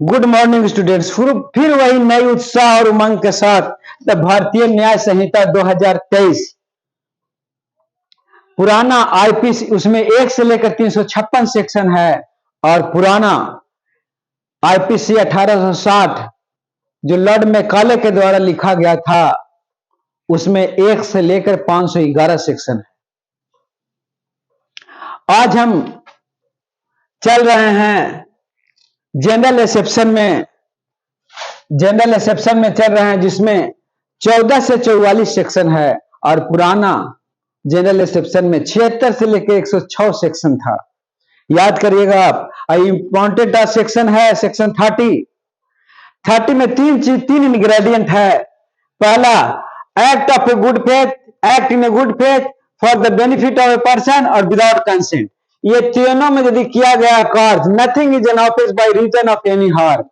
Good morning students. फिर वही नई उत्साह और उमंग के साथ द भारतीय न्याय संहिता 2023 पुराना आईपीसी, उसमें 1 से लेकर 356 सेक्शन है और पुराना आईपीसी 1860 जो लॉर्ड मैकाले के द्वारा लिखा गया था उसमें 1 से लेकर 511 सेक्शन है। आज हम चल रहे हैं जनरल एक्सेप्शन में चल रहे हैं जिसमें 14 से 44 सेक्शन है और पुराना जनरल एक्सेप्शन में 76 से लेकर 106 सेक्शन था। याद करिएगा आप। इंपॉर्टेंट सेक्शन है सेक्शन 30 में तीन इंग्रेडिएंट है। पहला, act of a good faith, act in a good faith for the benefit of a person और विदाउट कंसेंट। ये तीनों में यदि किया गया कार्य, nothing is an offence by reason of any harm.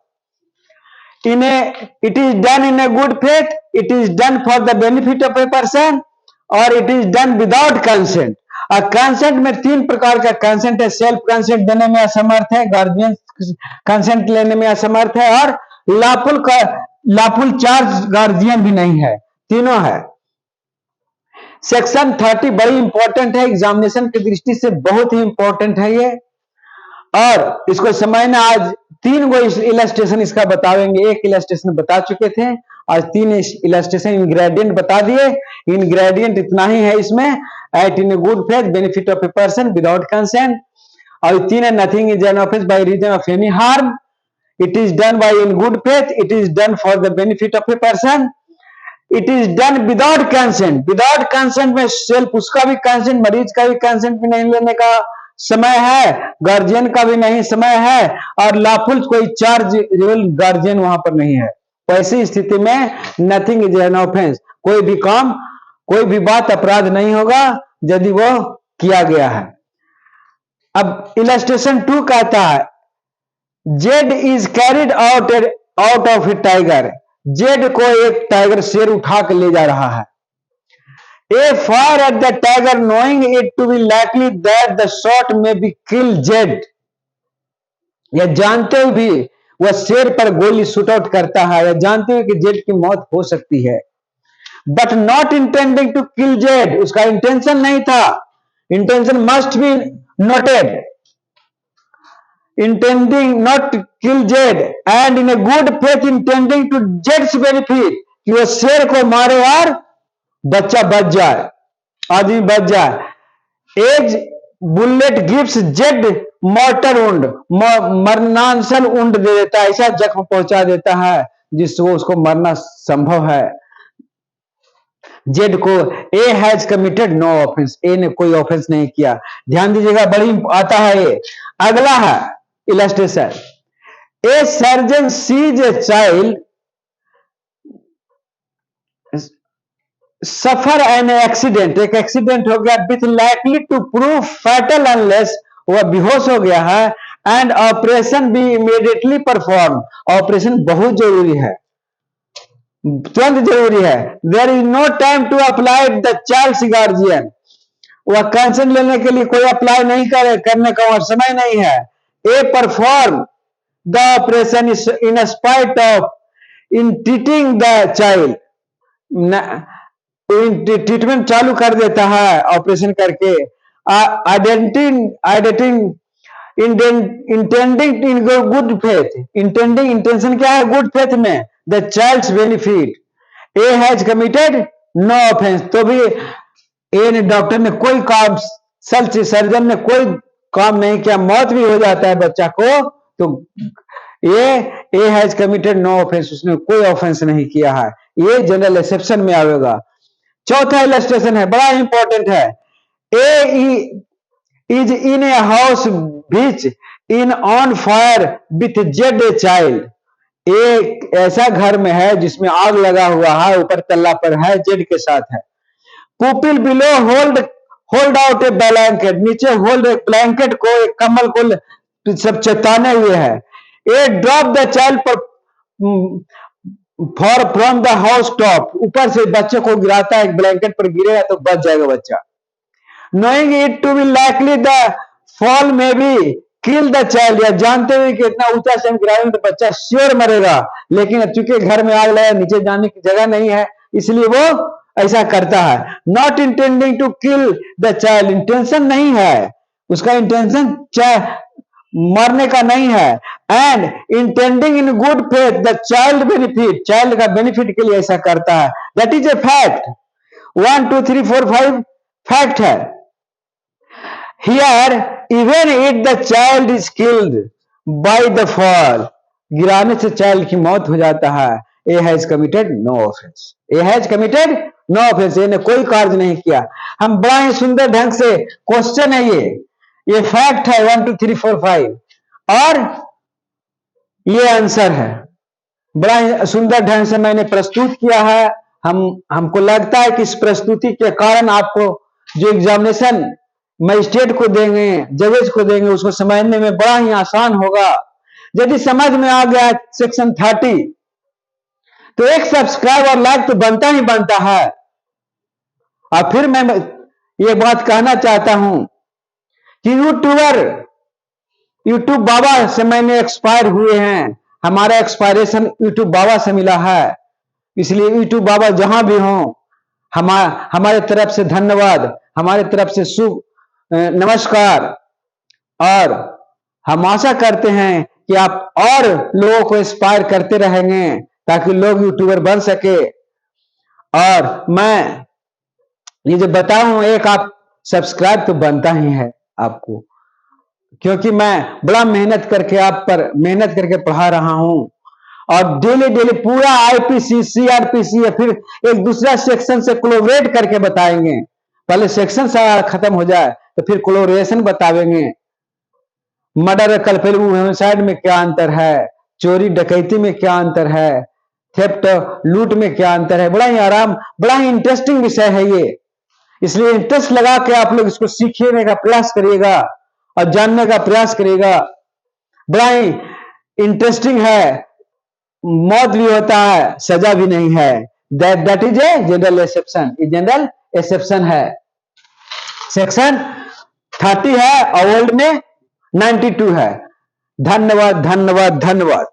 It is done in a good faith, it is done for the benefit of a person और it is done without consent। और consent में 3 प्रकार का consent है। Self consent देने में असमर्थ है, गार्जियन कंसेंट लेने में असमर्थ है और लाफुल चार्ज गार्जियन भी नहीं है, तीनों है। सेक्शन 30 बड़ी इंपॉर्टेंट है, एग्जामिनेशन की दृष्टि से बहुत ही इंपॉर्टेंट है ये। और इसको समझना, आज 3 गो इलस्ट्रेशन इसका बताएंगे। एक इलस्ट्रेशन बता चुके थे, आज 3 इलस्ट्रेशन इंग्रेडिएंट बता दिए। इंग्रेडिएंट इतना ही है इसमें, act in a good faith, benefit of a person without consent. और 3 है, nothing is an offence by reason of any harm, it is done by in good faith, it is done for the benefit of a person, it is done without consent. Without consent में self, उसका भी consent, मरीज का भी consent भी नहीं लेने का समय है, गार्जियन का भी नहीं समय है और लाफुल कोई चार्ज गार्जियन वहां पर नहीं है। तो ऐसी स्थिति में नथिंग इज एन ऑफेंस, कोई भी काम, कोई भी बात अपराध नहीं होगा यदि वो किया गया है। अब इलस्ट्रेशन 2 कहता है, Z is carried out of A tiger. Z को एक टाइगर शेर उठा कर ले जा रहा है। A fire at the tiger, knowing it to be likely that the shot may be kill Jed। यह जानते हुए भी वह शेर पर गोली शूट आउट करता है, यह जानते हुए कि जेड की मौत हो सकती है। But not intending to kill Jed, उसका इंटेंशन नहीं था। Intention must be noted। Intending not to kill Jed and in a good faith intending to Jed's benefit, कि वह शेर को मारे और बच्चा बच जाए, आदमी बच जाए। As bullet gives Z mortal wound, मरणांसल वुंड दे देता है, ऐसा जख्म पहुंचा देता है जिससे उसको मरना संभव है। जेड को A has committed no offence, A ने कोई ऑफेंस नहीं किया। ध्यान दीजिएगा, बड़ी आता है ये। अगला है illustration, a surgeon sees a child suffer an accident, एक एक्सीडेंट हो गया, with likely to prove fatal unless, वह बेहोश हो गया है, and operation be immediately perform, operation बहुत जरूरी है, तुरंत जरूरी है। There is no time to apply the child's guardian, वह कंसेंट लेने के लिए कोई अप्लाई नहीं करने का वह समय नहीं है। A perform the operation in spite of in treating the child, treatment चालू कर देता है ऑपरेशन करके। Intending in good faith, intending intention क्या है गुड फेथ में, the child's benefit. A has committed no offence, तो भी ए ने, डॉक्टर ने कोई काम, सर्जन ने कोई काम नहीं किया, मौत भी हो जाता है बच्चा को, तो A has committed no offence, उसने कोई ऑफेंस नहीं किया है। ये जनरल एक्सेप्शन में आएगा। चौथा इलस्ट्रेशन है, बड़ा इंपॉर्टेंट है। A is in a house beach in on fire with Z A child. एक ऐसा घर में है जिसमें आग लगा हुआ है, ऊपर तल्ला पर है, जेड के साथ है। पुपिल बिलो होल्ड आउट ए ब्लैंकेट, नीचे होल्ड एक ब्लैंकेट को, एक कम्बल को सब चेताने हुए है। ए ड्रॉप द चाइल्ड पर for from the house top, ऊपर से बच्चे को गिराता है, एक ब्लैंकेट पर गिरेगा तो बच जाएगा बच्चा। Knowing it to be likely the fall may be kill the child, या जानते हुए कि इतना ऊंचा से हम गिराएंगे तो बच्चा श्योर मरेगा, लेकिन चूंकि घर में आग लगा, नीचे जाने की जगह नहीं है, इसलिए वो ऐसा करता है। Not intending to kill the child, intention नहीं है उसका, इंटेंशन मरने का नहीं है। And intending in good faith the child benefit, child का बेनिफिट के लिए ऐसा करता है। That is a fact. 1 2 3 4 5 fact है। Here, even if the child is killed by the fall, गिराने से चाइल्ड की मौत हो जाता है, A has committed no offense. A has committed no offense. ने कोई कार्य नहीं किया। हम बड़ा ही सुंदर ढंग से, क्वेश्चन है ये फैक्ट है 1 2 3 4 5 और ये आंसर है। बड़ा ही सुंदर ढंग से मैंने प्रस्तुत किया है। हमको लगता है कि इस प्रस्तुति के कारण आपको जो एग्जामिनेशन मजिस्ट्रेट को देंगे, जजेस को देंगे, उसको समझने में बड़ा ही आसान होगा। यदि समझ में आ गया सेक्शन 30 तो एक सब्सक्राइब और लाइक तो बनता ही बनता है। और फिर मैं ये बात कहना चाहता हूं कि यूट्यूब बाबा से मैंने एक्सपायर हुए हैं, हमारा एक्सपायरेशन यूट्यूब बाबा से मिला है, इसलिए यूट्यूब बाबा जहां भी हो हमारे तरफ से धन्यवाद, हमारे तरफ से शुभ नमस्कार। और हम आशा करते हैं कि आप और लोगों को इंस्पायर करते रहेंगे ताकि लोग यूट्यूबर बन सके। और मैं ये जो बताऊं, एक आप सब्सक्राइब तो बनता ही है आपको, क्योंकि मैं बड़ा मेहनत करके पढ़ा रहा हूं और डेली पूरा आईपीसी, सीआरपीसी या फिर एक दूसरा सेक्शन से कोलैबोरेट करके बताएंगे। पहले सेक्शन सारा खत्म हो जाए तो फिर कोलैबोरेशन बतावेंगे। मर्डर कल्पेबल होमिसाइड में क्या अंतर है, चोरी डकैती में क्या अंतर है, थेफ्ट लूट में क्या अंतर है। बड़ा ही इंटरेस्टिंग विषय है ये, इसलिए इंटरेस्ट लगा के आप लोग इसको सीखने का प्रयास करिएगा और जानने का प्रयास करिएगा। बड़ा ही इंटरेस्टिंग है, मौत भी होता है, सजा भी नहीं है। That is a general exception, general exception है। सेक्शन 30 है और ओल्ड में 92 है। धन्यवाद धन्यवाद धन्यवाद।